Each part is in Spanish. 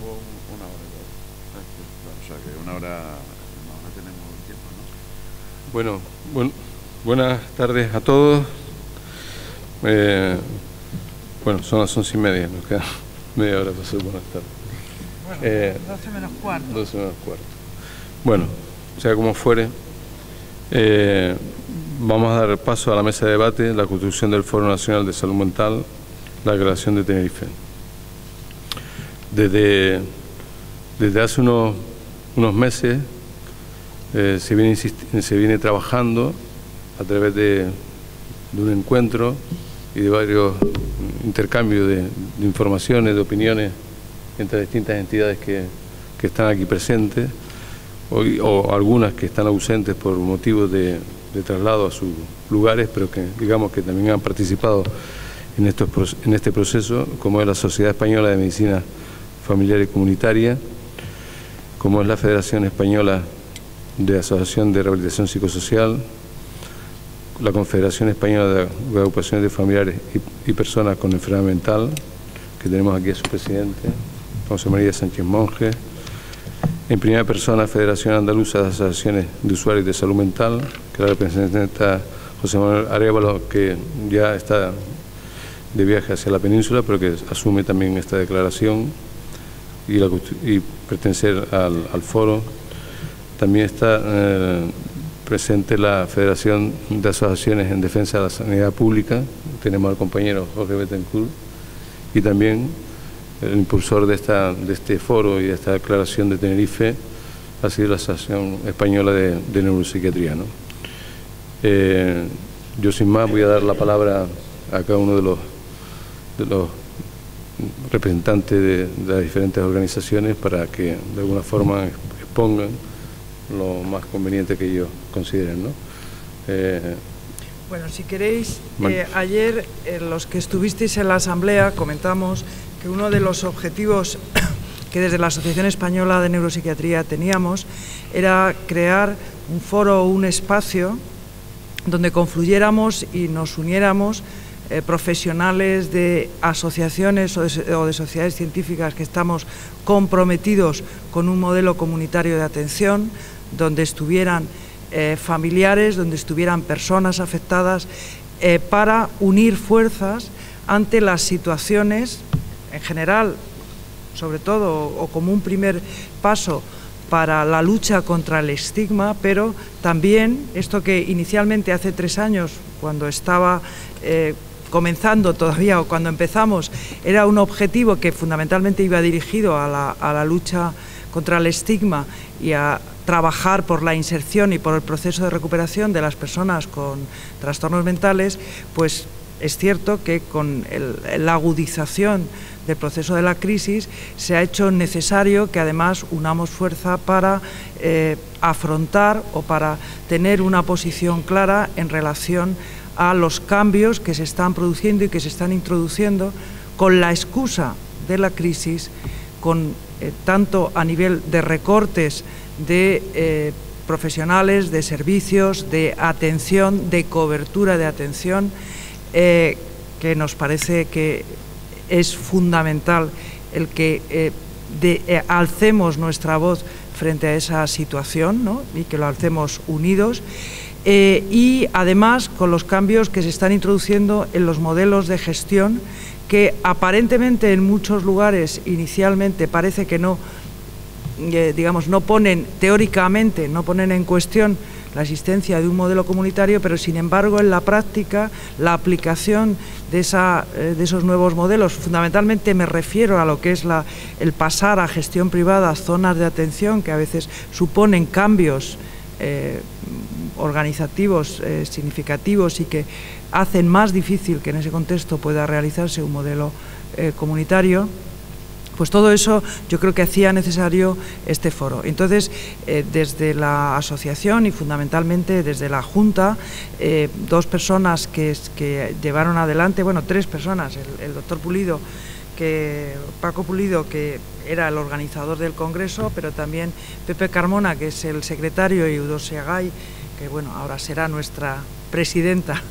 o una hora igual. O sea que una hora no tenemos tiempo, ¿no? Bueno, buenas tardes a todos. Bueno, son las 11:30, nos queda media hora para hacer buenas tardes. Bueno, 12 menos cuarto. 12 menos cuarto. Bueno, sea como fuere, vamos a dar paso a la mesa de debate, la construcción del Foro Nacional de Salud Mental, la Declaración de Tenerife. Desde hace unos meses se viene trabajando a través de un encuentro y de varios intercambios de informaciones, de opiniones entre distintas entidades que están aquí presentes o algunas que están ausentes por motivos de traslado a sus lugares, pero que digamos que también han participado en este proceso, como es la Sociedad Española de Medicina Familiar y Comunitaria, como es la Federación Española de Asociación de Rehabilitación Psicosocial, la Confederación Española de Agrupaciones de Familiares y Personas con Enfermedad Mental, que tenemos aquí a su presidente, José María Sánchez Monge. En primera persona, Federación Andaluza de Asociaciones de Usuarios de Salud Mental, que la representa José Manuel Arévalo, que ya está de viaje hacia la península, pero que asume también esta declaración y pertenecer al foro. También está presente la Federación de Asociaciones en Defensa de la Sanidad Pública, tenemos al compañero Jorge Betancourt, y también el impulsor de este foro y de esta declaración de Tenerife ha sido la Asociación Española de Neuropsiquiatría, ¿no? Yo sin más voy a dar la palabra a cada uno de los representantes de las diferentes organizaciones para que de alguna forma expongan lo más conveniente que ellos consideren, ¿no? Bueno, si queréis, ayer los que estuvisteis en la asamblea comentamos que uno de los objetivos que desde la Asociación Española de Neuropsiquiatría teníamos era crear un foro, un espacio donde confluyéramos y nos uniéramos profesionales de asociaciones o de sociedades científicas que estamos comprometidos con un modelo comunitario de atención, donde estuvieran familiares, donde estuvieran personas afectadas, para unir fuerzas ante las situaciones en general, sobre todo, o como un primer paso para la lucha contra el estigma, pero también esto que inicialmente hace 3 años, cuando estaba comenzando todavía, o cuando empezamos, era un objetivo que fundamentalmente iba dirigido a la lucha contra el estigma y a trabajar por la inserción y por el proceso de recuperación de las personas con trastornos mentales, pues es cierto que con la agudización del proceso de la crisis se ha hecho necesario que además unamos fuerza para afrontar o para tener una posición clara en relación a los cambios que se están produciendo y que se están introduciendo con la excusa de la crisis, tanto a nivel de recortes de profesionales, de servicios, de atención, de cobertura de atención, que nos parece que es fundamental el que alcemos nuestra voz frente a esa situación, ¿no? Y que lo alcemos unidos. Y además con los cambios que se están introduciendo en los modelos de gestión, que aparentemente en muchos lugares inicialmente parece que no, digamos, no ponen teóricamente, no ponen en cuestión la existencia de un modelo comunitario, pero sin embargo en la práctica la aplicación de esos nuevos modelos, fundamentalmente me refiero a lo que es el pasar a gestión privada, zonas de atención que a veces suponen cambios organizativos significativos y que hacen más difícil que en ese contexto pueda realizarse un modelo comunitario. Pues todo eso yo creo que hacía necesario este foro. Entonces, desde la asociación y fundamentalmente desde la Junta, 2 personas que llevaron adelante, bueno, 3 personas, el doctor Pulido, Paco Pulido, que era el organizador del Congreso, pero también Pepe Carmona, que es el secretario, y Eudoxia Gay, que bueno, ahora será nuestra presidenta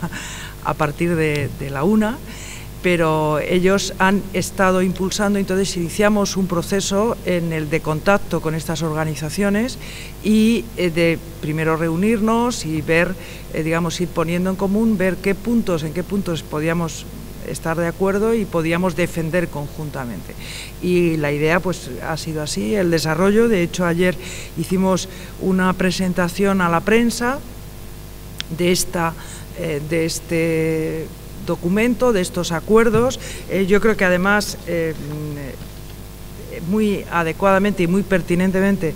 a partir de la una. pero ellos han estado impulsando. Entonces iniciamos un proceso en el de contacto con estas organizaciones y de primero reunirnos y ver, digamos, ir poniendo en común, ver en qué puntos podíamos estar de acuerdo y podíamos defender conjuntamente. Y la idea pues ha sido así, el desarrollo. De hecho, ayer hicimos una presentación a la prensa de este documento, de estos acuerdos. Yo creo que además muy adecuadamente y muy pertinentemente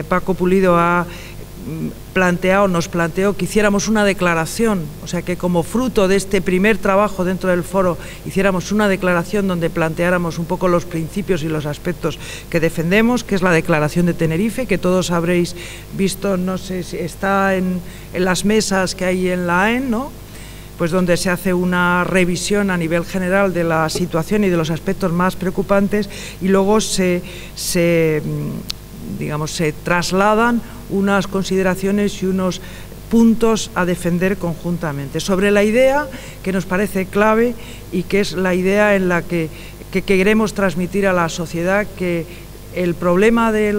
Paco Pulido nos planteó que hiciéramos una declaración, o sea, que como fruto de este primer trabajo dentro del foro hiciéramos una declaración donde planteáramos un poco los principios y los aspectos que defendemos, que es la Declaración de Tenerife, que todos habréis visto, no sé si está en las mesas que hay en la AEN, ¿no? Pues donde se hace una revisión a nivel general de la situación y de los aspectos más preocupantes, y luego se trasladan unas consideraciones y unos puntos a defender conjuntamente sobre la idea que nos parece clave y que es la idea en la que queremos transmitir a la sociedad, que el problema de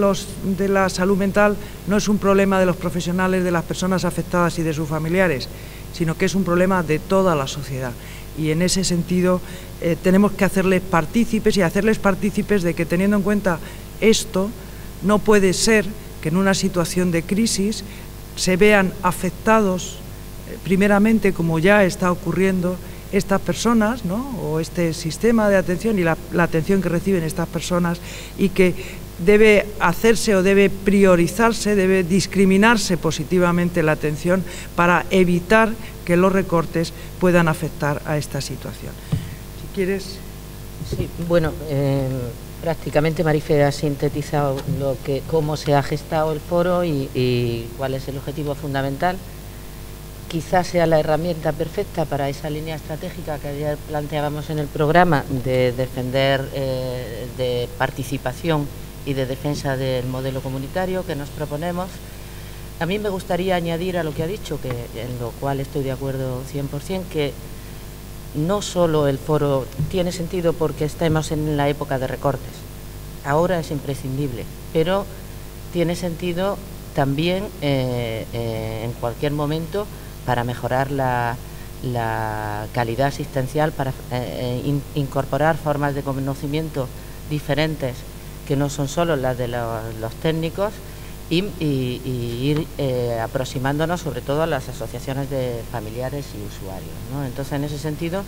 la salud mental no es un problema de los profesionales, de las personas afectadas y de sus familiares, sino que es un problema de toda la sociedad. Y en ese sentido tenemos que hacerles partícipes de que, teniendo en cuenta esto, no puede ser que en una situación de crisis se vean afectados primeramente, como ya está ocurriendo, estas personas, ¿no? O este sistema de atención y la atención que reciben estas personas, y que debe hacerse o debe priorizarse, debe discriminarse positivamente la atención para evitar que los recortes puedan afectar a esta situación. Si quieres. Sí, bueno, prácticamente Marife ha sintetizado cómo se ha gestado el foro y cuál es el objetivo fundamental. Quizás sea la herramienta perfecta para esa línea estratégica que ayer planteábamos en el programa de defender, de participación y de defensa del modelo comunitario que nos proponemos. A mí me gustaría añadir a lo que ha dicho, que en lo cual estoy de acuerdo 100%, que no solo el foro tiene sentido porque estemos en la época de recortes, ahora es imprescindible, pero tiene sentido también en cualquier momento para mejorar la calidad asistencial, para incorporar formas de conocimiento diferentes que no son solo las de los técnicos y ir aproximándonos sobre todo a las asociaciones de familiares y usuarios, ¿no? Entonces, en ese sentido,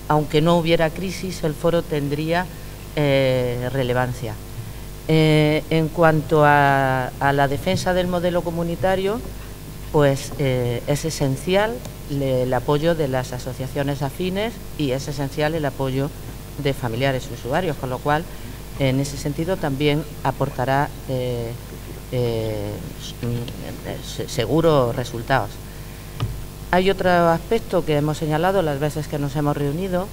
aunque no hubiera crisis, el foro tendría relevancia. En cuanto a la defensa del modelo comunitario, pues es esencial el apoyo de las asociaciones afines y es esencial el apoyo de familiares y usuarios, con lo cual, en ese sentido, también aportará seguros resultados. Hay otro aspecto que hemos señalado las veces que nos hemos reunido,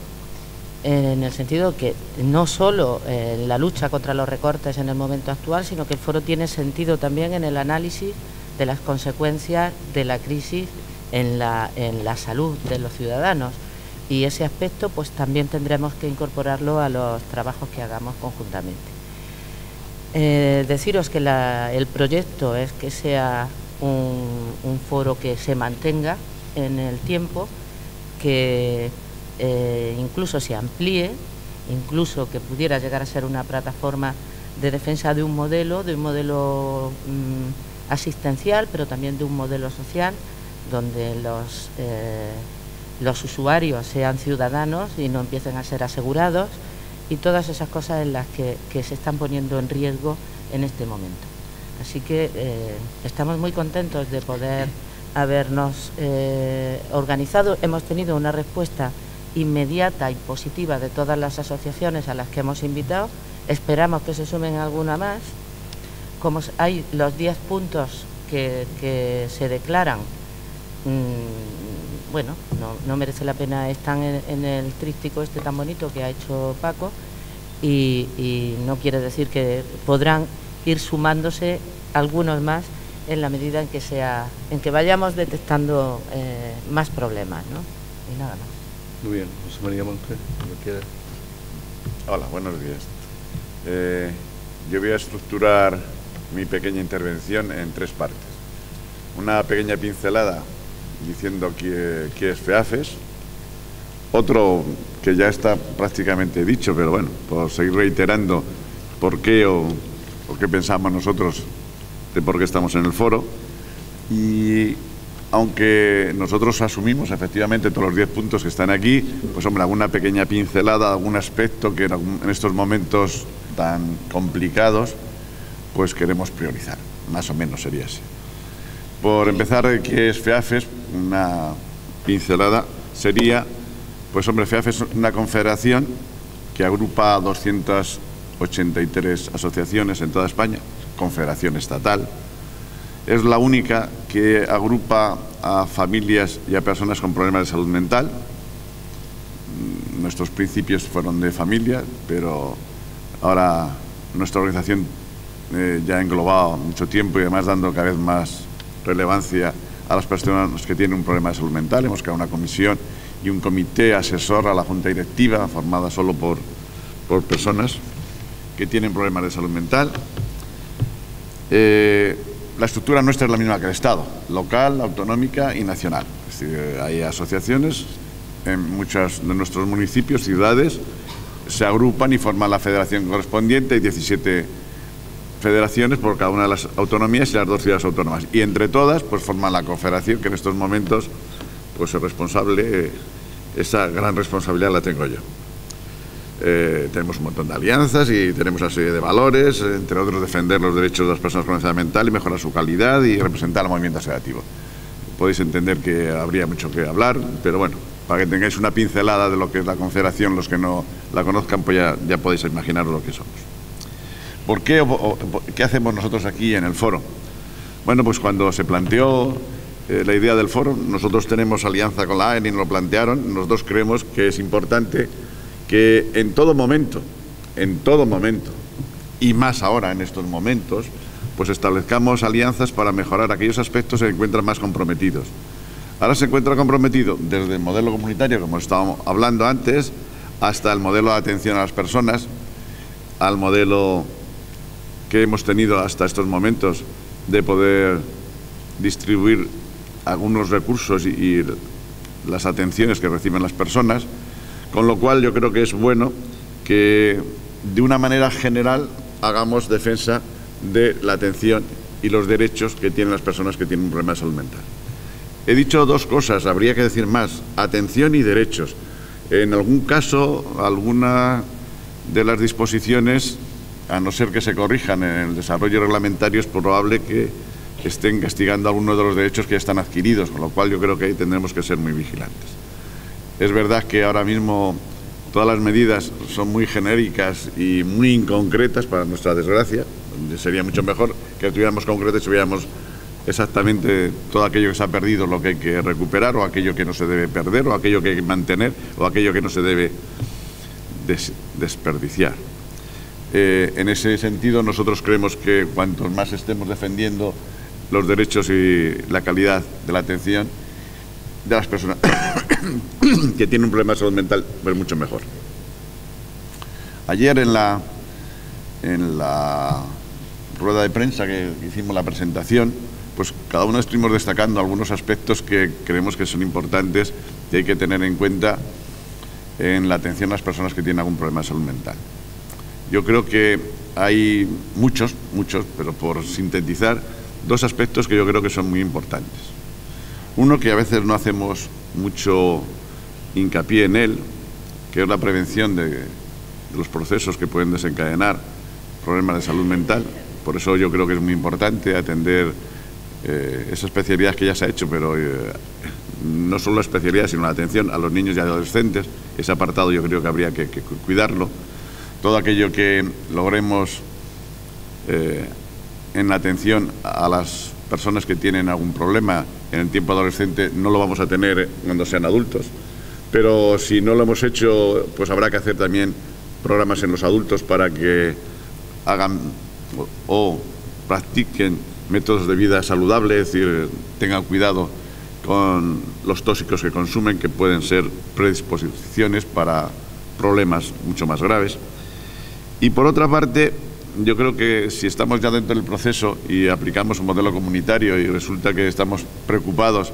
en el sentido que no solo la lucha contra los recortes en el momento actual, sino que el foro tiene sentido también en el análisis de las consecuencias de la crisis en la salud de los ciudadanos, y ese aspecto pues también tendremos que incorporarlo a los trabajos que hagamos conjuntamente. Deciros que el proyecto es que sea un foro que se mantenga en el tiempo, que incluso se amplíe, incluso que pudiera llegar a ser una plataforma de defensa de un modelo asistencial, pero también de un modelo social, donde los usuarios sean ciudadanos y no empiecen a ser asegurados, y todas esas cosas en las que se están poniendo en riesgo en este momento. Así que estamos muy contentos de poder habernos organizado. Hemos tenido una respuesta inmediata y positiva de todas las asociaciones a las que hemos invitado. Esperamos que se sumen alguna más. Como hay los 10 puntos que se declaran, bueno, no merece la pena, están en el tríptico este tan bonito que ha hecho Paco, y no quiere decir que podrán ir sumándose algunos más en la medida en que vayamos detectando más problemas, ¿no? Y nada más. Muy bien, José María Monge, cuando quiera. Hola, buenos días. Yo voy a estructurar mi pequeña intervención en 3 partes. Una pequeña pincelada diciendo qué es FEAFES, otro que ya está prácticamente dicho, pero bueno, por seguir reiterando por qué pensamos nosotros de por qué estamos en el foro. Y aunque nosotros asumimos efectivamente todos los 10 puntos que están aquí, pues hombre, alguna pequeña pincelada, algún aspecto que en estos momentos tan complicados, pues queremos priorizar, más o menos sería así. Por empezar, ¿qué es FEAFES? Una pincelada sería, pues hombre, FEAFES es una confederación que agrupa 283 asociaciones en toda España, confederación estatal. Es la única que agrupa a familias y a personas con problemas de salud mental. Nuestros principios fueron de familia, pero ahora nuestra organización ya ha englobado mucho tiempo y además dando cada vez más relevancia a las personas que tienen un problema de salud mental. Hemos creado una comisión y un comité asesor a la junta directiva formada solo por personas que tienen problemas de salud mental. La estructura nuestra es la misma que el Estado, local, autonómica y nacional. Es decir, hay asociaciones en muchos de nuestros municipios, ciudades, se agrupan y forman la federación correspondiente. Hay 17 federaciones por cada una de las autonomías y las 2 ciudades autónomas. Y entre todas, pues forman la confederación, que en estos momentos, pues el responsable, esa gran responsabilidad la tengo yo. Tenemos un montón de alianzas y tenemos una serie de valores, entre otros defender los derechos de las personas con enfermedad mental y mejorar su calidad y representar al movimiento asociativo. Podéis entender que habría mucho que hablar, pero bueno, para que tengáis una pincelada de lo que es la confederación, los que no la conozcan, pues ya podéis imaginaros lo que somos. ¿Por qué qué hacemos nosotros aquí en el foro? Bueno, pues cuando se planteó la idea del foro, nosotros tenemos alianza con la AENI, nos lo plantearon, nosotros creemos que es importante que en todo momento, y más ahora en estos momentos, pues establezcamos alianzas para mejorar aquellos aspectos que se encuentran más comprometidos. Ahora se encuentra comprometido desde el modelo comunitario, como estábamos hablando antes, hasta el modelo de atención a las personas, al modelo que hemos tenido hasta estos momentos de poder distribuir algunos recursos y las atenciones que reciben las personas. Con lo cual yo creo que es bueno que de una manera general hagamos defensa de la atención y los derechos que tienen las personas que tienen un problema de salud mental. He dicho 2 cosas, habría que decir más: atención y derechos. En algún caso, alguna de las disposiciones, a no ser que se corrijan en el desarrollo reglamentario, es probable que estén castigando algunos de los derechos que ya están adquiridos, con lo cual yo creo que ahí tendremos que ser muy vigilantes. Es verdad que ahora mismo todas las medidas son muy genéricas y muy inconcretas, para nuestra desgracia. Sería mucho mejor que estuviéramos concretos y tuviéramos exactamente todo aquello que se ha perdido, lo que hay que recuperar, o aquello que no se debe perder, o aquello que hay que mantener, o aquello que no se debe desperdiciar. En ese sentido, nosotros creemos que cuanto más estemos defendiendo los derechos y la calidad de la atención de las personas que tienen un problema de salud mental, pues mucho mejor. Ayer en la rueda de prensa que hicimos la presentación, pues cada uno estuvimos destacando algunos aspectos que creemos que son importantes y hay que tener en cuenta en la atención a las personas que tienen algún problema de salud mental. Yo creo que hay muchos, pero por sintetizar, 2 aspectos que yo creo que son muy importantes. Uno que a veces no hacemos mucho hincapié en él, que es la prevención de los procesos que pueden desencadenar problemas de salud mental. Por eso yo creo que es muy importante atender esa especialidad que ya se ha hecho, pero no solo la especialidad, sino la atención a los niños y adolescentes. Ese apartado yo creo que habría que cuidarlo. Todo aquello que logremos en la atención a las personas que tienen algún problema en el tiempo adolescente no lo vamos a tener cuando sean adultos, pero si no lo hemos hecho, pues habrá que hacer también programas en los adultos para que hagan o practiquen métodos de vida saludable, es decir, tengan cuidado con los tóxicos que consumen, que pueden ser predisposiciones para problemas mucho más graves. Y por otra parte, yo creo que si estamos ya dentro del proceso y aplicamos un modelo comunitario y resulta que estamos preocupados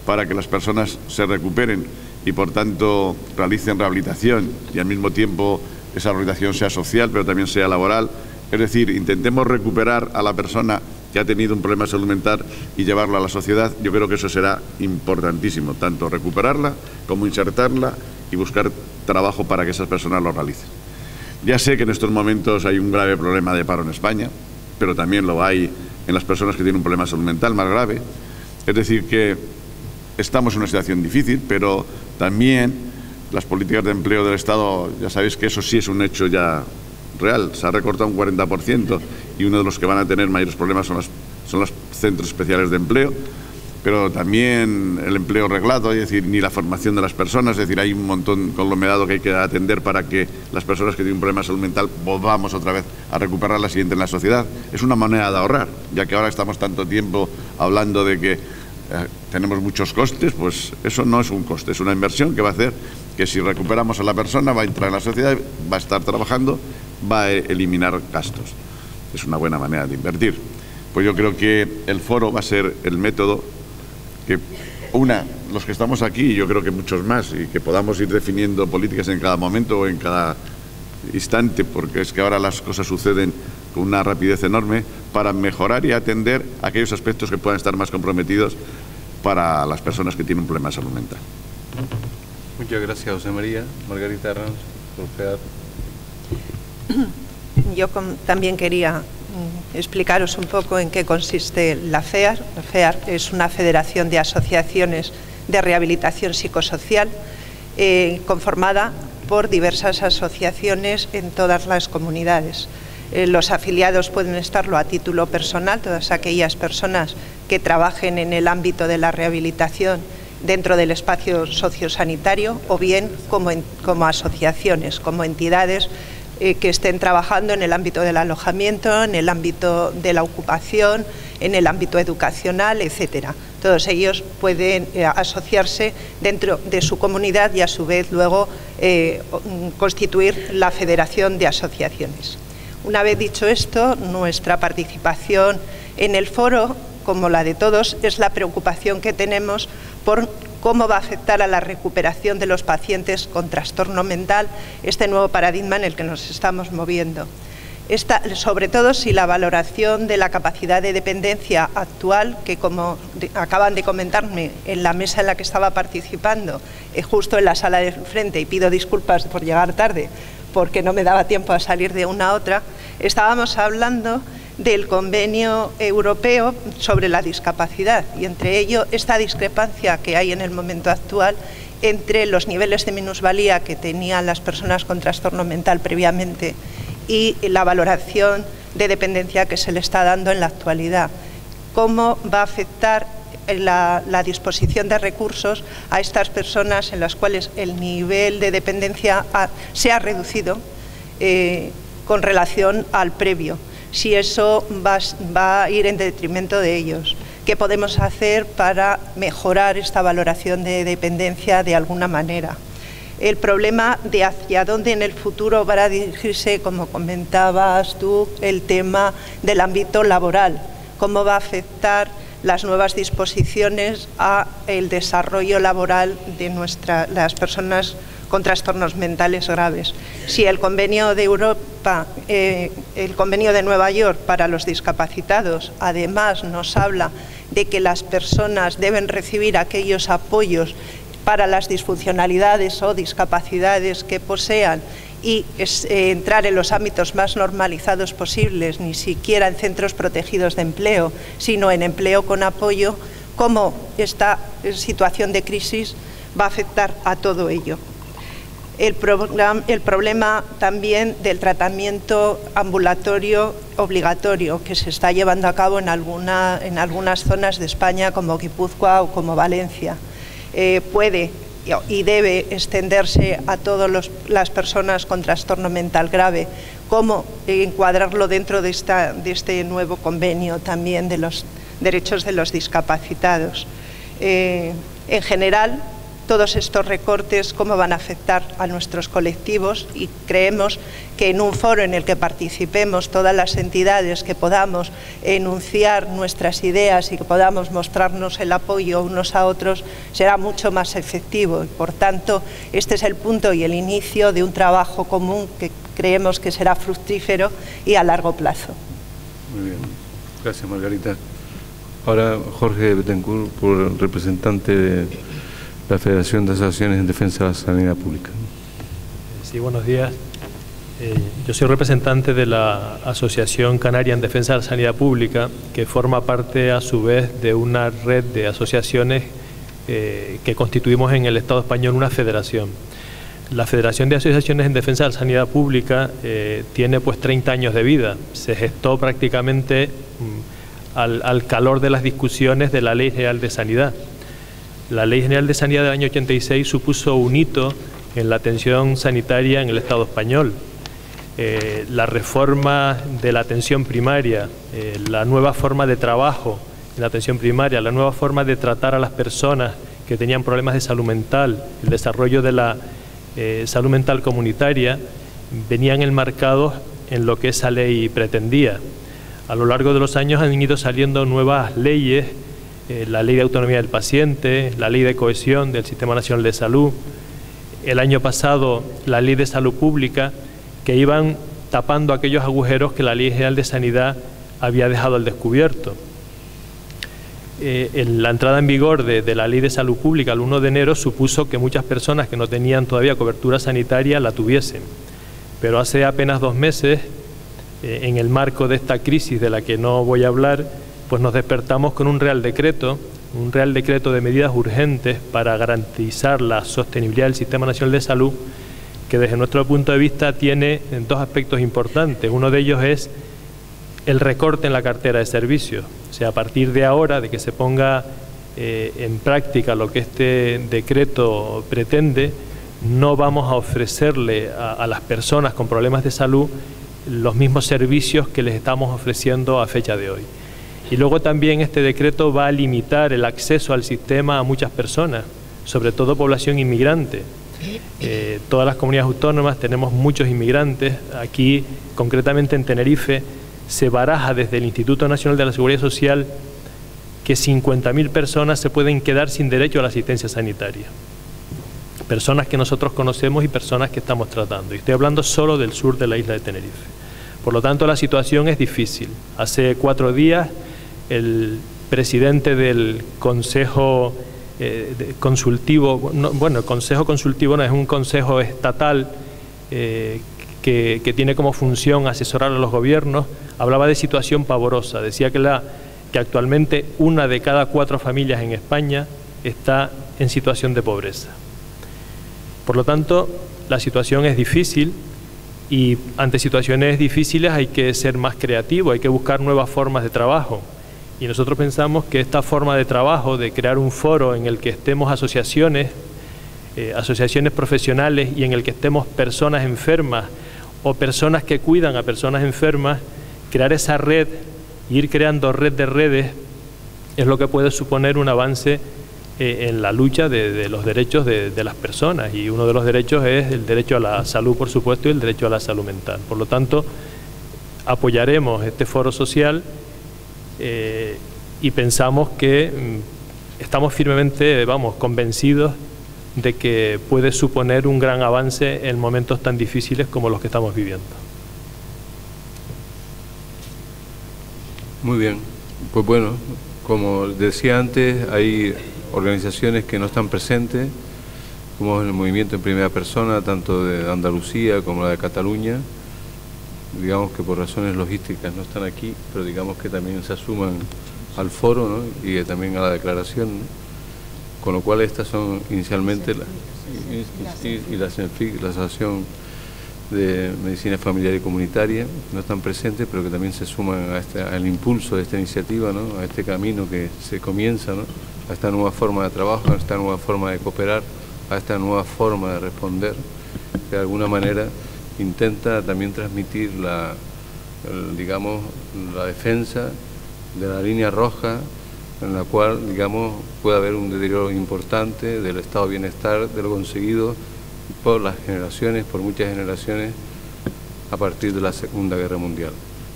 para que las personas se recuperen y por tanto realicen rehabilitación y al mismo tiempo esa rehabilitación sea social pero también sea laboral, es decir, intentemos recuperar a la persona que ha tenido un problema de salud mental y llevarla a la sociedad, yo creo que eso será importantísimo, tanto recuperarla como insertarla y buscar trabajo para que esas personas lo realicen. Ya sé que en estos momentos hay un grave problema de paro en España, pero también lo hay en las personas que tienen un problema de salud mental más grave. Es decir, que estamos en una situación difícil, pero también las políticas de empleo del Estado, ya sabéis que eso sí es un hecho ya real. Se ha recortado un 40% y uno de los que van a tener mayores problemas son los centros especiales de empleo, pero también el empleo reglado, es decir, ni la formación de las personas, es decir, hay un montón conglomerado que hay que atender para que las personas que tienen un problema de salud mental volvamos otra vez a recuperarlas y entren en la sociedad. Es una manera de ahorrar, ya que ahora estamos tanto tiempo hablando de que tenemos muchos costes, pues eso no es un coste, es una inversión que va a hacer que si recuperamos a la persona va a entrar en la sociedad, va a estar trabajando, va a eliminar gastos. Es una buena manera de invertir. Pues yo creo que el foro va a ser el método que los que estamos aquí, y yo creo que muchos más, y que podamos ir definiendo políticas en cada momento o en cada instante, porque es que ahora las cosas suceden con una rapidez enorme, para mejorar y atender aquellos aspectos que puedan estar más comprometidos para las personas que tienen un problema de salud mental. Muchas gracias, José María. Margarita Arranz, por FEAR. Yo también quería explicaros un poco en qué consiste la FEAR. La FEAR es una federación de asociaciones de rehabilitación psicosocial conformada por diversas asociaciones en todas las comunidades. Los afiliados pueden estarlo a título personal, todas aquellas personas que trabajen en el ámbito de la rehabilitación dentro del espacio sociosanitario, o bien como asociaciones, como entidades que estén trabajando en el ámbito del alojamiento, en el ámbito de la ocupación, en el ámbito educacional, etcétera. Todos ellos pueden asociarse dentro de su comunidad y a su vez luego constituir la federación de asociaciones. Una vez dicho esto, nuestra participación en el foro, como la de todos, es la preocupación que tenemos por cómo va a afectar a la recuperación de los pacientes con trastorno mental este nuevo paradigma en el que nos estamos moviendo. Sobre todo si la valoración de la capacidad de dependencia actual, que como acaban de comentarme en la mesa en la que estaba participando, justo en la sala de frente, y pido disculpas por llegar tarde porque no me daba tiempo a salir de una a otra, estábamos hablando del Convenio Europeo sobre la discapacidad y entre ello esta discrepancia que hay en el momento actual entre los niveles de minusvalía que tenían las personas con trastorno mental previamente y la valoración de dependencia que se le está dando en la actualidad. ¿Cómo va a afectar la disposición de recursos a estas personas en las cuales el nivel de dependencia se ha reducido con relación al previo? Si eso va a ir en detrimento de ellos. ¿Qué podemos hacer para mejorar esta valoración de dependencia de alguna manera? El problema de hacia dónde en el futuro va a dirigirse, como comentabas tú, el tema del ámbito laboral. ¿Cómo va a afectar las nuevas disposiciones al desarrollo laboral de las personas con trastornos mentales graves? Si el Convenio de Europa, el Convenio de Nueva York para los discapacitados, además nos habla de que las personas deben recibir aquellos apoyos para las disfuncionalidades o discapacidades que posean y entrar en los ámbitos más normalizados posibles, ni siquiera en centros protegidos de empleo, sino en empleo con apoyo, cómo esta situación de crisis va a afectar a todo ello. El problema también del tratamiento ambulatorio obligatorio que se está llevando a cabo en algunas zonas de España como Guipúzcoa o como Valencia. Puede y debe extenderse a todas las personas con trastorno mental grave. ¿Cómo encuadrarlo dentro de este nuevo convenio también de los derechos de los discapacitados? en general, todos estos recortes, cómo van a afectar a nuestros colectivos, y creemos que en un foro en el que participemos todas las entidades, que podamos enunciar nuestras ideas y que podamos mostrarnos el apoyo unos a otros, será mucho más efectivo. Y, por tanto, este es el punto y el inicio de un trabajo común que creemos que será fructífero y a largo plazo. Muy bien, gracias Margarita. Ahora Jorge Betancourt, por representante de la Federación de Asociaciones en Defensa de la Sanidad Pública. Sí, buenos días. Yo soy representante de la Asociación Canaria en Defensa de la Sanidad Pública, que forma parte a su vez de una red de asociaciones que constituimos en el Estado español una federación. La Federación de Asociaciones en Defensa de la Sanidad Pública tiene pues 30 años de vida. Se gestó prácticamente al calor de las discusiones de la Ley General de Sanidad. La Ley General de Sanidad del año 86 supuso un hito en la atención sanitaria en el Estado español. La reforma de la atención primaria, la nueva forma de trabajo en la atención primaria, la nueva forma de tratar a las personas que tenían problemas de salud mental, el desarrollo de la salud mental comunitaria, venían enmarcados en lo que esa ley pretendía. A lo largo de los años han ido saliendo nuevas leyes, la Ley de Autonomía del Paciente, la Ley de Cohesión del Sistema Nacional de Salud, el año pasado la Ley de Salud Pública, que iban tapando aquellos agujeros que la Ley General de Sanidad había dejado al descubierto. La entrada en vigor de la Ley de Salud Pública el 1 de enero supuso que muchas personas que no tenían todavía cobertura sanitaria la tuviesen. Pero hace apenas 2 meses, en el marco de esta crisis de la que no voy a hablar, pues nos despertamos con un Real Decreto de medidas urgentes para garantizar la sostenibilidad del Sistema Nacional de Salud, que desde nuestro punto de vista tiene 2 aspectos importantes. Uno de ellos es el recorte en la cartera de servicios. O sea, a partir de ahora, de que se ponga en práctica lo que este decreto pretende, no vamos a ofrecerle a las personas con problemas de salud los mismos servicios que les estamos ofreciendo a fecha de hoy. Y luego también este decreto va a limitar el acceso al sistema a muchas personas, sobre todo población inmigrante. Todas las comunidades autónomas tenemos muchos inmigrantes. Aquí, concretamente en Tenerife, se baraja desde el Instituto Nacional de la Seguridad Social que 50.000 personas se pueden quedar sin derecho a la asistencia sanitaria. Personas que nosotros conocemos y personas que estamos tratando. Y estoy hablando solo del sur de la isla de Tenerife. Por lo tanto, la situación es difícil. Hace 4 días, el presidente del Consejo Consultivo, el Consejo Consultivo no es un consejo estatal que tiene como función asesorar a los gobiernos, hablaba de situación pavorosa. Decía que actualmente 1 de cada 4 familias en España está en situación de pobreza. Por lo tanto, la situación es difícil y ante situaciones difíciles hay que ser más creativo, hay que buscar nuevas formas de trabajo. Y nosotros pensamos que esta forma de trabajo, de crear un foro en el que estemos asociaciones profesionales y en el que estemos personas enfermas o personas que cuidan a personas enfermas, crear esa red, ir creando red de redes, es lo que puede suponer un avance en la lucha de los derechos de las personas. Y uno de los derechos es el derecho a la salud, por supuesto, y el derecho a la salud mental. Por lo tanto, apoyaremos este foro social y pensamos que estamos firmemente, convencidos de que puede suponer un gran avance en momentos tan difíciles como los que estamos viviendo. Muy bien, pues bueno, como decía antes, hay organizaciones que no están presentes, como el movimiento en primera persona, tanto de Andalucía como la de Cataluña, digamos que por razones logísticas no están aquí, pero digamos que también se asuman al foro, ¿no? Y también a la declaración, ¿no? Con lo cual estas son inicialmente la CENFIC, la Asociación de Medicina Familiar y Comunitaria, no están presentes, pero que también se suman al impulso de esta iniciativa, ¿no? A este camino que se comienza, ¿no? A esta nueva forma de trabajo, a esta nueva forma de cooperar, a esta nueva forma de responder, que de alguna manera intenta también transmitir la defensa de la línea roja en la cual, digamos, puede haber un deterioro importante del estado de bienestar, de lo conseguido por las generaciones, por muchas generaciones, a partir de la Segunda Guerra Mundial.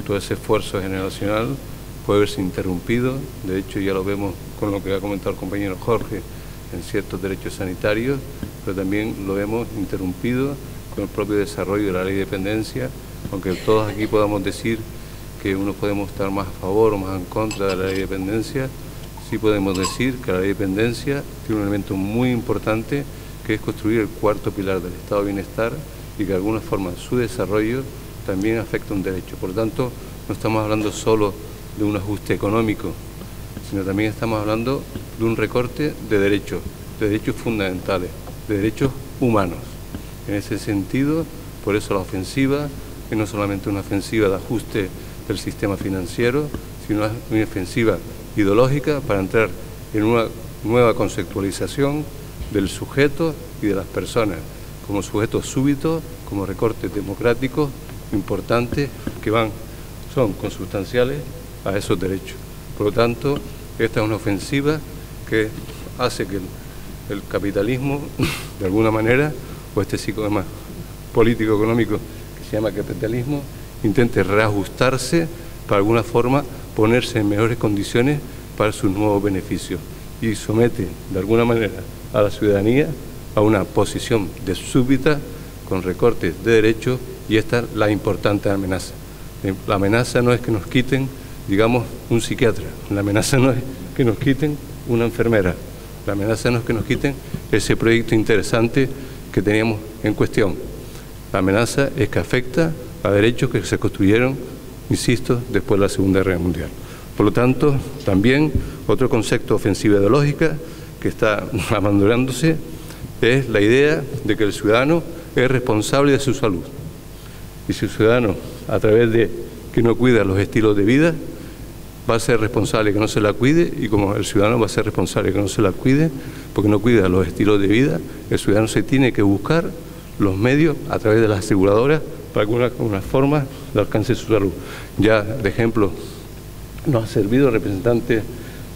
Todo ese esfuerzo generacional puede verse interrumpido, de hecho ya lo vemos con lo que ha comentado el compañero Jorge, en ciertos derechos sanitarios, pero también lo hemos interrumpido con el propio desarrollo de la ley de dependencia, aunque todos aquí podamos decir que unos podemos estar más a favor o más en contra de la ley de dependencia, sí podemos decir que la ley de dependencia tiene un elemento muy importante, que es construir el cuarto pilar del estado de bienestar y que de alguna forma su desarrollo también afecta un derecho. Por lo tanto, no estamos hablando solo de un ajuste económico, sino también estamos hablando de un recorte de derechos fundamentales, de derechos humanos. En ese sentido, por eso la ofensiva es no solamente una ofensiva de ajuste del sistema financiero, sino una ofensiva ideológica para entrar en una nueva conceptualización del sujeto y de las personas, como sujetos súbitos, como recortes democráticos importantes que son consustanciales a esos derechos. Por lo tanto, esta es una ofensiva que hace que el capitalismo, de alguna manera, o este sistema político-económico que se llama capitalismo, intente reajustarse para de alguna forma ponerse en mejores condiciones para sus nuevos beneficios y somete de alguna manera a la ciudadanía a una posición de súbita con recortes de derechos, y esta es la importante amenaza. La amenaza no es que nos quiten, digamos, un psiquiatra, la amenaza no es que nos quiten una enfermera, la amenaza no es que nos quiten ese proyecto interesante que teníamos en cuestión. La amenaza es que afecta a derechos que se construyeron, insisto, después de la Segunda Guerra Mundial. Por lo tanto, también otro concepto de ofensiva ideológica que está abandonándose es la idea de que el ciudadano es responsable de su salud. Y si el ciudadano, a través de que no cuida los estilos de vida, va a ser responsable que no se la cuide, y como el ciudadano va a ser responsable que no se la cuide, porque no cuida los estilos de vida, el ciudadano se tiene que buscar los medios a través de las aseguradoras para que alguna forma le alcance su salud. Ya de ejemplo nos ha servido el representante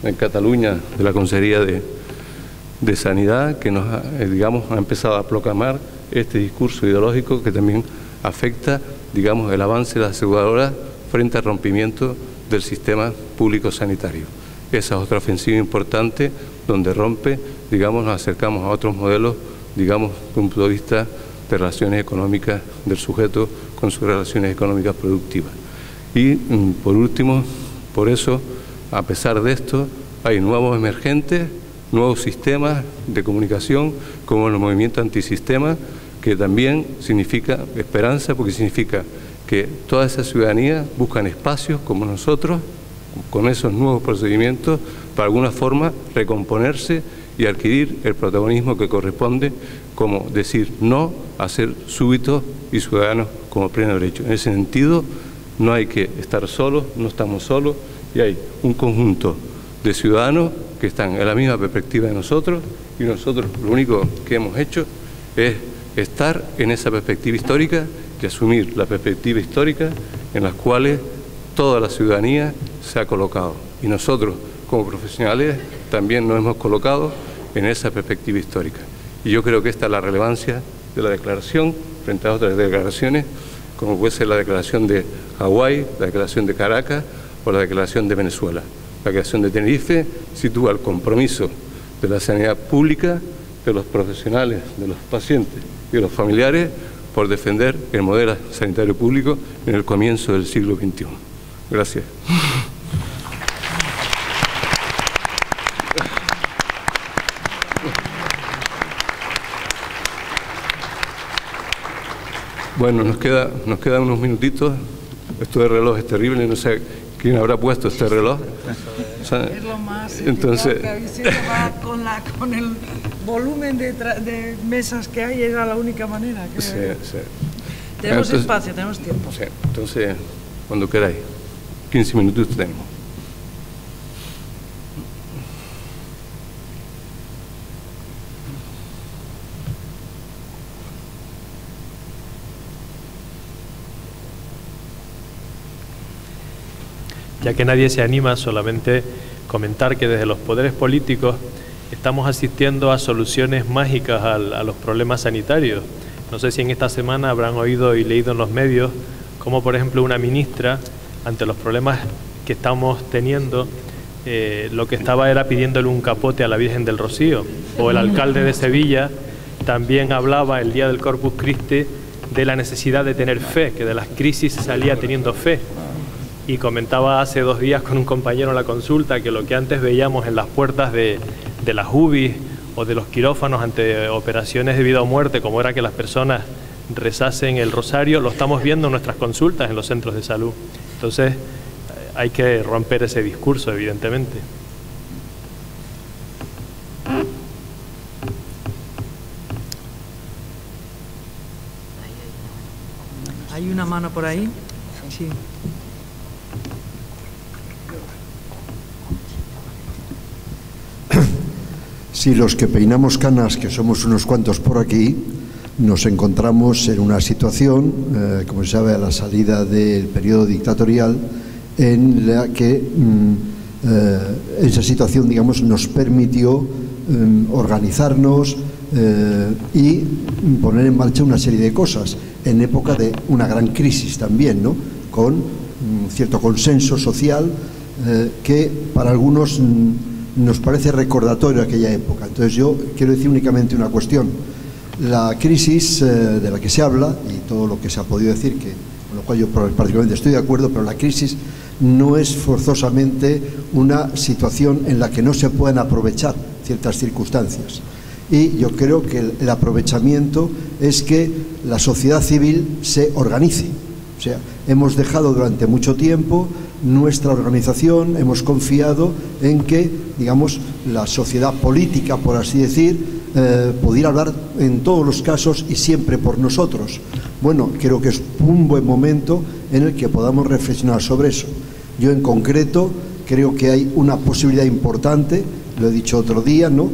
en Cataluña de la Consejería de Sanidad, que nos ha empezado a proclamar este discurso ideológico que también afecta, digamos, el avance de las aseguradoras frente al rompimiento del sistema público sanitario. Esa es otra ofensiva importante donde rompe, digamos, nos acercamos a otros modelos, digamos, desde un punto de vista de relaciones económicas del sujeto con sus relaciones económicas productivas. Y por último, por eso, a pesar de esto, hay nuevos emergentes, nuevos sistemas de comunicación, como el movimiento antisistema, que también significa esperanza, porque significa que toda esa ciudadanía buscan espacios como nosotros, con esos nuevos procedimientos, para alguna forma recomponerse y adquirir el protagonismo que corresponde, como decir no a ser súbitos y ciudadanos como pleno derecho. En ese sentido, no hay que estar solos, no estamos solos, y hay un conjunto de ciudadanos que están en la misma perspectiva de nosotros, y nosotros lo único que hemos hecho es estar en esa perspectiva histórica y asumir la perspectiva histórica en las cuales toda la ciudadanía se ha colocado. Y nosotros, como profesionales, también nos hemos colocado en esa perspectiva histórica. Y yo creo que esta es la relevancia de la declaración frente a otras declaraciones, como puede ser la declaración de Hawái, la declaración de Caracas o la declaración de Venezuela. La declaración de Tenerife sitúa el compromiso de la sanidad pública, de los profesionales, de los pacientes y de los familiares por defender el modelo sanitario público en el comienzo del siglo XXI. Gracias. Bueno, nos quedan unos minutitos. Esto de reloj es terrible, no sé quién habrá puesto este reloj. O sea, es lo más entonces, que habéis hecho, con el volumen de mesas que hay, era la única manera. Sí, sí. Tenemos espacio, tenemos tiempo. Sí, entonces, cuando queráis, 15 minutos tenemos. Ya que nadie se anima, solamente comentar que desde los poderes políticos estamos asistiendo a soluciones mágicas a los problemas sanitarios. No sé si en esta semana habrán oído y leído en los medios como, por ejemplo, una ministra, ante los problemas que estamos teniendo, lo que estaba era pidiéndole un capote a la Virgen del Rocío. O el alcalde de Sevilla también hablaba el día del Corpus Christi de la necesidad de tener fe, que de las crisis se salía teniendo fe. Y comentaba hace 2 días con un compañero en la consulta que lo que antes veíamos en las puertas de las UBI o de los quirófanos ante operaciones de vida o muerte, como era que las personas rezasen el rosario, lo estamos viendo en nuestras consultas en los centros de salud. Entonces hay que romper ese discurso, evidentemente. ¿Hay una mano por ahí? Sí. Si los que peinamos canas, que somos unos cuantos por aquí, nos encontramos en una situación, como se sabe, a la salida del periodo dictatorial, en la que esa situación, digamos, nos permitió organizarnos y poner en marcha una serie de cosas, en época de una gran crisis también, ¿no? Con cierto consenso social que para algunos nos parece recordatorio de aquella época. Entonces yo quiero decir únicamente una cuestión. La crisis de la que se habla, y todo lo que se ha podido decir, que con lo cual yo particularmente estoy de acuerdo, pero la crisis no es forzosamente una situación en la que no se puedan aprovechar ciertas circunstancias. Y yo creo que el aprovechamiento es que la sociedad civil se organice. O sea, hemos dejado durante mucho tiempo nuestra organización, hemos confiado en que, digamos, la sociedad política, por así decir, pudiera hablar en todos los casos y siempre por nosotros. Bueno, creo que es un buen momento en el que podamos reflexionar sobre eso. Yo en concreto creo que hay una posibilidad importante, lo he dicho otro día, ¿no?,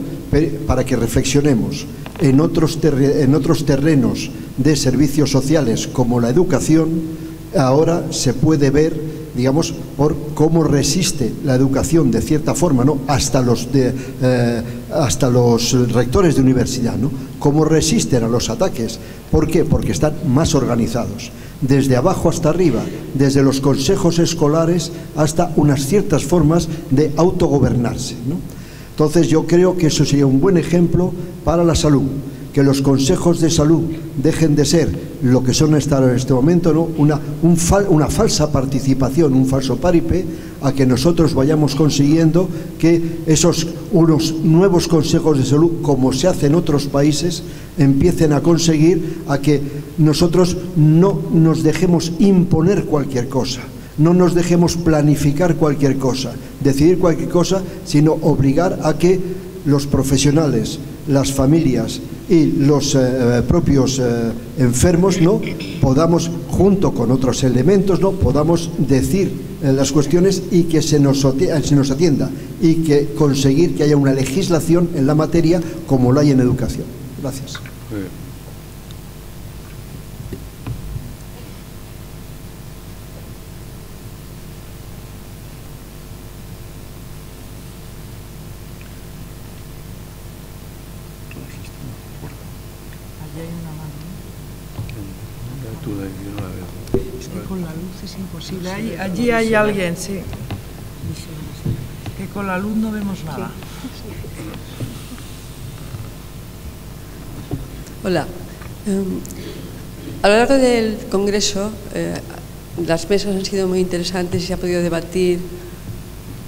para que reflexionemos en otros terrenos de servicios sociales como la educación. Ahora se puede ver, digamos, por cómo resiste la educación de cierta forma, ¿no?, hasta los rectores de universidad, ¿no?, cómo resisten a los ataques. ¿Por qué? Porque están más organizados, desde abajo hasta arriba, desde los consejos escolares hasta unas ciertas formas de autogobernarse, ¿no? Entonces yo creo que eso sería un buen ejemplo para la salud, que los consejos de salud dejen de ser lo que son en este momento, ¿no?, una falsa participación, un falso paripé, a que nosotros vayamos consiguiendo que unos nuevos consejos de salud, como se hace en otros países, empiecen a conseguir a que nosotros no nos dejemos imponer cualquier cosa, no nos dejemos planificar cualquier cosa, decidir cualquier cosa, sino obligar a que los profesionales, las familias y los propios enfermos, ¿no?, podamos, junto con otros elementos, ¿no?, podamos decir las cuestiones y que se nos atienda, y que conseguir que haya una legislación en la materia como lo hay en educación. Gracias. Es que con la luz es imposible. Allí hay alguien, sí. Que con la luz no vemos nada. Hola. A lo largo del Congreso, las mesas han sido muy interesantes y se ha podido debatir.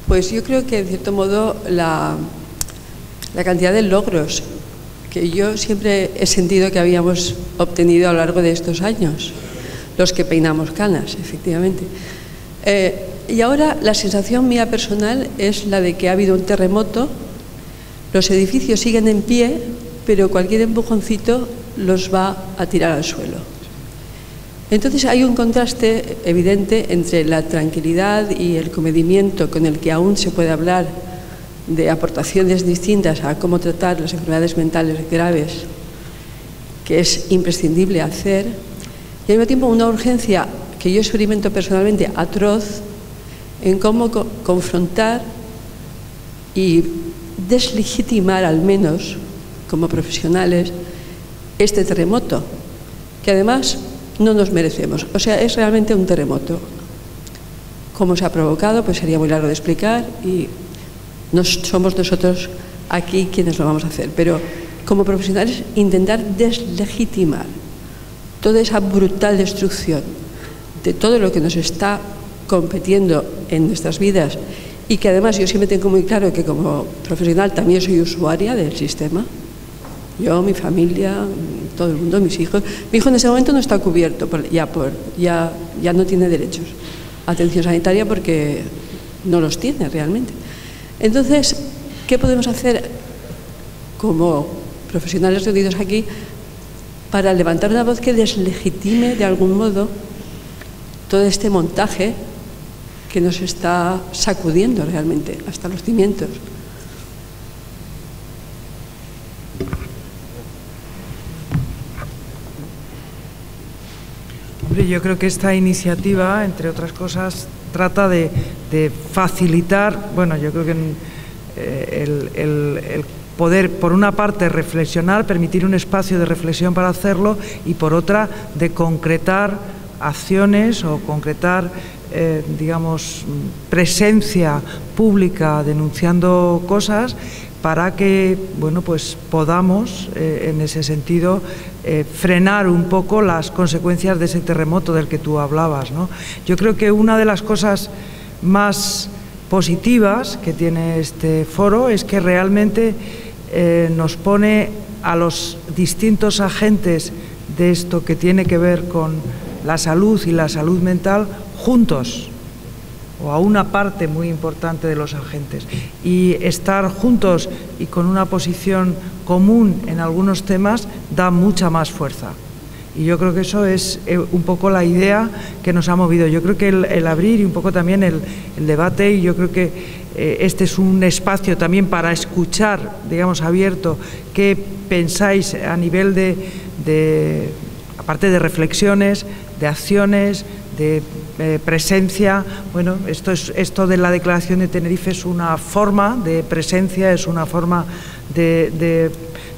Pues yo creo que, en cierto modo, la cantidad de logros que yo siempre he sentido que habíamos obtenido a lo largo de estos años, los que peinamos canas, efectivamente. Y ahora la sensación mía personal es la de que ha habido un terremoto, los edificios siguen en pie, pero cualquier empujoncito los va a tirar al suelo. Entonces hay un contraste evidente entre la tranquilidad y el comedimiento con el que aún se puede hablar de aportaciones distintas a cómo tratar las enfermedades mentales graves, que es imprescindible hacer, y al mismo tiempo una urgencia que yo experimento personalmente atroz en cómo confrontar y deslegitimar al menos como profesionales este terremoto, que además no nos merecemos. O sea, es realmente un terremoto. Cómo se ha provocado, pues sería muy largo de explicar y somos nosotros aquí quienes lo vamos a hacer. Pero como profesionales, intentar deslegitimar toda esa brutal destrucción de todo lo que nos está competiendo en nuestras vidas y que además yo siempre tengo muy claro que como profesional también soy usuaria del sistema. Yo, mi familia, todo el mundo, mis hijos. Mi hijo en ese momento no está cubierto, ya no tiene derechos a atención sanitaria porque no los tiene realmente. Entonces, ¿qué podemos hacer como profesionales reunidos aquí para levantar una voz que deslegitime de algún modo todo este montaje que nos está sacudiendo realmente hasta los cimientos? Yo creo que esta iniciativa, entre otras cosas, trata de facilitar, bueno, yo creo que el poder, por una parte, reflexionar, permitir un espacio de reflexión para hacerlo, y por otra, de concretar acciones o concretar, digamos, presencia pública denunciando cosas para que, bueno, pues podamos, en ese sentido, frenar un poco las consecuencias de ese terremoto del que tú hablabas, ¿no? Yo creo que una de las cosas más positivas que tiene este foro es que realmente nos pone a los distintos agentes de esto que tiene que ver con la salud y la salud mental juntos, o a una parte muy importante de los agentes, y estar juntos y con una posición común en algunos temas da mucha más fuerza. Y yo creo que eso es un poco la idea que nos ha movido. Yo creo que el abrir y un poco también el debate, y yo creo que este es un espacio también para escuchar, digamos, abierto, qué pensáis a nivel de aparte de reflexiones, de acciones, de presencia. Bueno, esto de la Declaración de Tenerife es una forma de presencia, es una forma de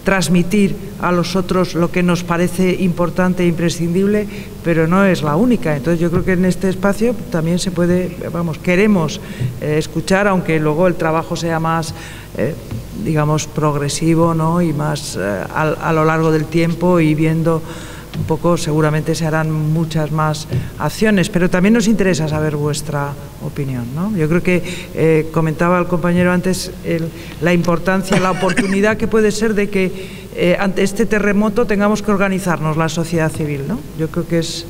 transmitir a los otros lo que nos parece importante e imprescindible, pero no es la única. Entonces yo creo que en este espacio también se puede, vamos, queremos escuchar, aunque luego el trabajo sea más, digamos, progresivo, ¿no? Y más a lo largo del tiempo, y viendo un poco, seguramente se harán muchas más acciones, pero también nos interesa saber vuestra opinión, ¿no? Yo creo que comentaba el compañero antes la importancia, la oportunidad que puede ser de que ante este terremoto tengamos que organizarnos la sociedad civil, ¿no? Yo creo que es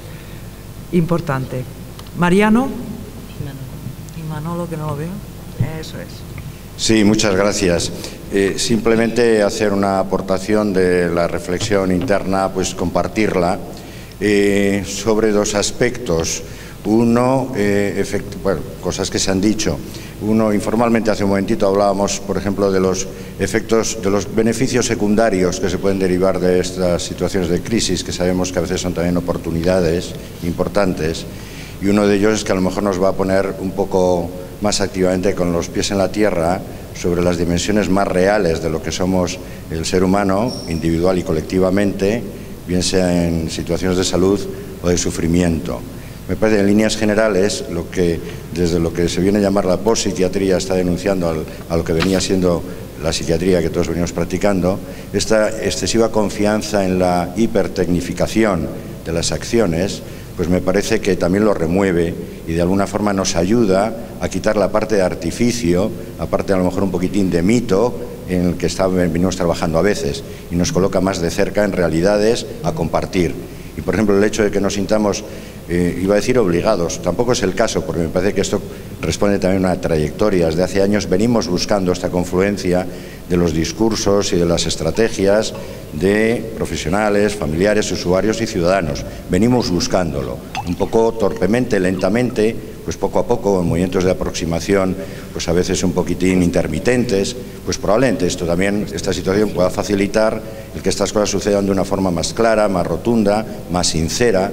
importante. Mariano. Y Manolo, que no lo veo. Eso es. Sí, muchas gracias. Simplemente hacer una aportación de la reflexión interna, pues compartirla, sobre dos aspectos. Uno, bueno, cosas que se han dicho. Uno, informalmente hace un momentito hablábamos, por ejemplo, de los efectos, de los beneficios secundarios que se pueden derivar de estas situaciones de crisis, que sabemos que a veces son también oportunidades importantes. Y uno de ellos es que a lo mejor nos va a poner un poco más activamente con los pies en la tierra sobre las dimensiones más reales de lo que somos el ser humano, individual y colectivamente, bien sea en situaciones de salud o de sufrimiento. Me parece, en líneas generales, desde lo que se viene a llamar la postpsiquiatría está denunciando a lo que venía siendo la psiquiatría que todos venimos practicando, esta excesiva confianza en la hipertecnificación de las acciones, pues me parece que también lo remueve y de alguna forma nos ayuda a quitar la parte de artificio, aparte a lo mejor un poquitín de mito en el que venimos trabajando a veces, y nos coloca más de cerca en realidades a compartir. Y por ejemplo el hecho de que nos sintamos, iba a decir obligados, tampoco es el caso, porque me parece que esto responde también a una trayectoria. Desde hace años venimos buscando esta confluencia de los discursos y de las estrategias de profesionales, familiares, usuarios y ciudadanos. Venimos buscándolo, un poco torpemente, lentamente, pues poco a poco, en movimientos de aproximación, pues a veces un poquitín intermitentes, pues probablemente esta situación pueda facilitar el que estas cosas sucedan de una forma más clara, más rotunda, más sincera.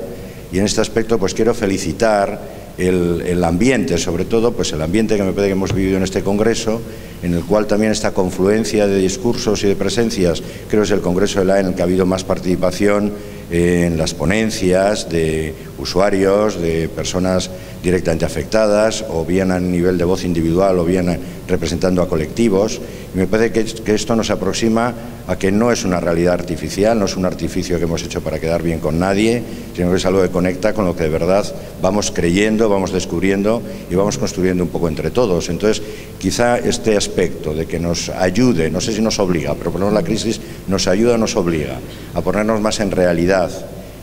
Y en este aspecto pues quiero felicitar el ambiente, sobre todo, pues el ambiente que me parece que hemos vivido en este congreso, en el cual también esta confluencia de discursos y de presencias, creo que es el congreso de la en el que ha habido más participación en las ponencias de usuarios, de personas directamente afectadas, o bien a nivel de voz individual, o bien representando a colectivos. Y me parece que esto nos aproxima a que no es una realidad artificial, no es un artificio que hemos hecho para quedar bien con nadie, sino que es algo que conecta con lo que de verdad vamos creyendo, vamos descubriendo y vamos construyendo un poco entre todos. Entonces, quizá este aspecto de que nos ayude, no sé si nos obliga, pero por lo menos la crisis nos ayuda o nos obliga a ponernos más en realidad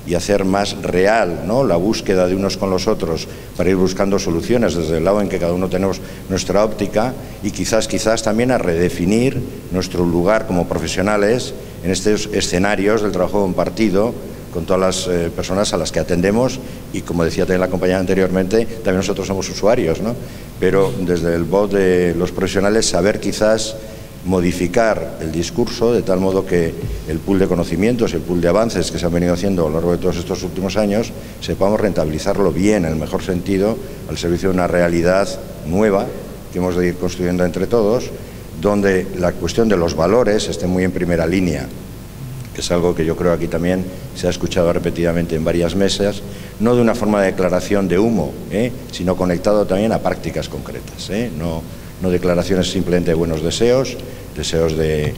y hacer más real, ¿no?, la búsqueda de unos con los otros para ir buscando soluciones desde el lado en que cada uno tenemos nuestra óptica, y quizás también a redefinir nuestro lugar como profesionales en estos escenarios del trabajo compartido con todas las personas a las que atendemos, y como decía también la compañera anteriormente, también nosotros somos usuarios, ¿no? Pero desde el voz de los profesionales saber quizás modificar el discurso de tal modo que el pool de conocimientos, el pool de avances que se han venido haciendo a lo largo de todos estos últimos años, sepamos rentabilizarlo bien, en el mejor sentido, al servicio de una realidad nueva que hemos de ir construyendo entre todos, donde la cuestión de los valores esté muy en primera línea, que es algo que yo creo aquí también se ha escuchado repetidamente en varias mesas, no de una forma de declaración de humo, sino conectado también a prácticas concretas, no declaraciones simplemente de buenos deseos, deseos de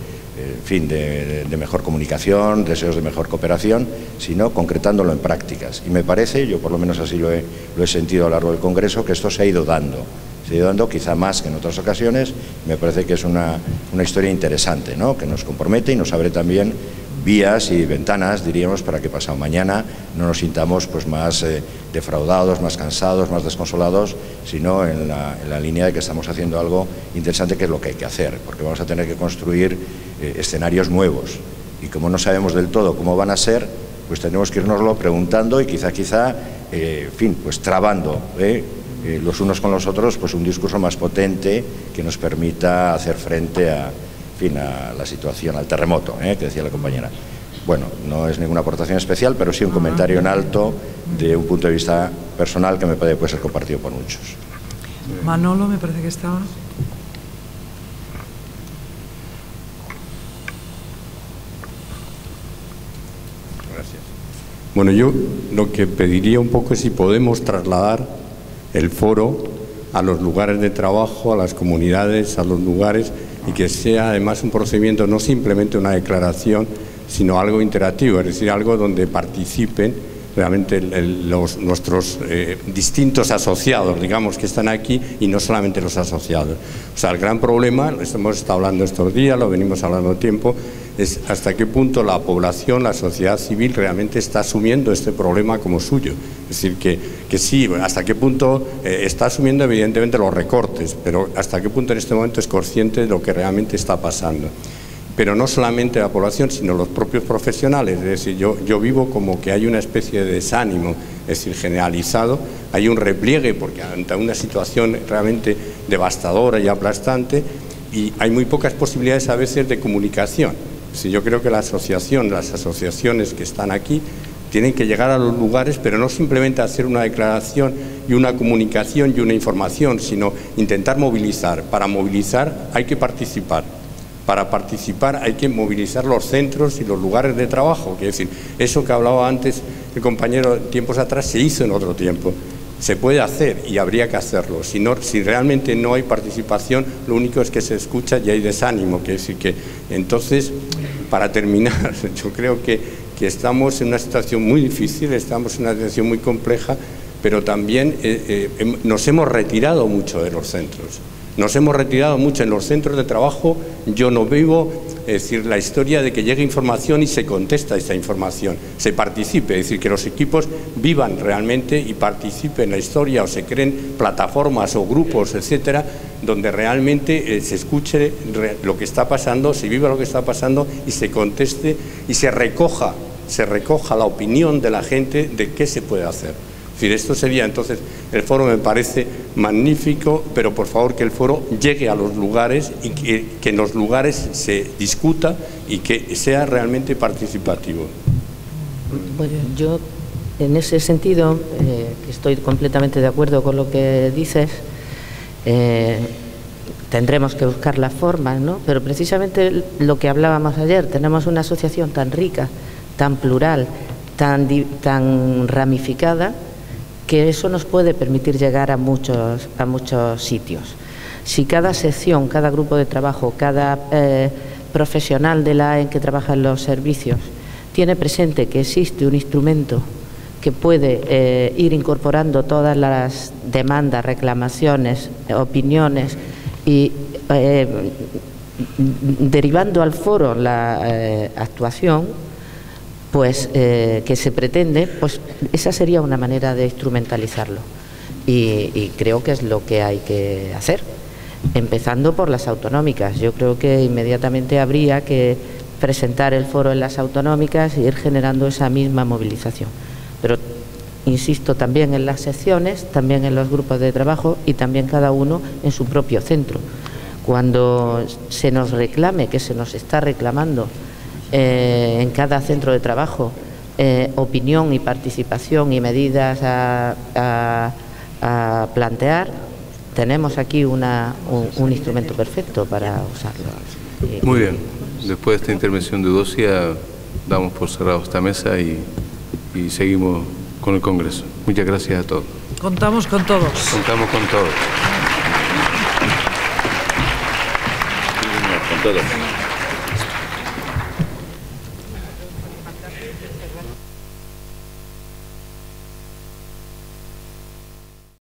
mejor comunicación, deseos de mejor cooperación, sino concretándolo en prácticas. Y me parece, yo por lo menos así lo he sentido a lo largo del Congreso, que esto se ha ido dando quizá más que en otras ocasiones. Me parece que es una historia interesante, ¿no?, que nos compromete y nos abre también vías y ventanas, diríamos, para que pasado mañana no nos sintamos pues más defraudados, más cansados, más desconsolados, sino en la línea de que estamos haciendo algo interesante, que es lo que hay que hacer, porque vamos a tener que construir escenarios nuevos, y como no sabemos del todo cómo van a ser, pues tenemos que irnoslo preguntando y quizá pues trabando los unos con los otros pues un discurso más potente que nos permita hacer frente a la situación, al terremoto, que decía la compañera. Bueno, no es ninguna aportación especial, pero sí un comentario en alto de un punto de vista personal que me parece que puede ser compartido por muchos. Manolo, me parece que estaba. Gracias. Bueno, yo lo que pediría un poco es si podemos trasladar el foro a los lugares de trabajo, a las comunidades, a los lugares, y que sea además un procedimiento, no simplemente una declaración, sino algo interactivo, es decir, algo donde participen realmente nuestros distintos asociados, digamos, que están aquí, y no solamente los asociados. O sea, el gran problema, lo hemos estado hablando estos días, lo venimos hablando tiempo, es hasta qué punto la población, la sociedad civil realmente está asumiendo este problema como suyo. Es decir, que sí, hasta qué punto está asumiendo evidentemente los recortes, pero hasta qué punto en este momento es consciente de lo que realmente está pasando. Pero no solamente la población, sino los propios profesionales. Es decir, yo vivo como que hay una especie de desánimo, es decir, generalizado, hay un repliegue, porque ante una situación realmente devastadora y aplastante, y hay muy pocas posibilidades a veces de comunicación. Sí, yo creo que las asociaciones que están aquí tienen que llegar a los lugares, pero no simplemente hacer una declaración y una comunicación y una información, sino intentar movilizar. Para movilizar hay que participar. Para participar hay que movilizar los centros y los lugares de trabajo. Es decir, eso que hablaba antes el compañero tiempos atrás se hizo en otro tiempo. Se puede hacer y habría que hacerlo. Si realmente no hay participación, lo único es que se escucha y hay desánimo. Es decir, que entonces, para terminar, yo creo que estamos en una situación muy difícil, estamos en una situación muy compleja, pero también nos hemos retirado mucho de los centros. Nos hemos retirado mucho en los centros de trabajo. Yo no vivo, es decir, la historia de que llegue información y se contesta esa información, se participe, es decir, que los equipos vivan realmente y participen en la historia, o se creen plataformas o grupos, etcétera, donde realmente se escuche lo que está pasando, se viva lo que está pasando y se conteste y se recoja la opinión de la gente de qué se puede hacer. Es decir, esto sería entonces, el foro me parece magnífico, pero por favor que el foro llegue a los lugares y que en los lugares se discuta y que sea realmente participativo. Bueno, yo En ese sentido, estoy completamente de acuerdo con lo que dices. Tendremos que buscar las formas, ¿no? Pero precisamente lo que hablábamos ayer, tenemos una asociación tan rica, tan plural, tan ramificada, que eso nos puede permitir llegar a muchos sitios. Si cada sección, cada grupo de trabajo, cada profesional de la AEN que trabaja en los servicios tiene presente que existe un instrumento que puede ir incorporando todas las demandas, reclamaciones, opiniones y derivando al foro la actuación, pues que se pretende, pues esa sería una manera de instrumentalizarlo y creo que es lo que hay que hacer, empezando por las autonómicas. Yo creo que inmediatamente habría que presentar el foro en las autonómicas e ir generando esa misma movilización. Pero insisto, también en las secciones, también en los grupos de trabajo y también cada uno en su propio centro. Cuando se nos reclame, que se nos está reclamando en cada centro de trabajo, opinión y participación y medidas a plantear, tenemos aquí un instrumento perfecto para usarlo. Muy bien. Después de esta intervención de Eudocia, damos por cerrado esta mesa y seguimos con el Congreso. Muchas gracias a todos. Contamos con todos. Contamos con todos. Con todos.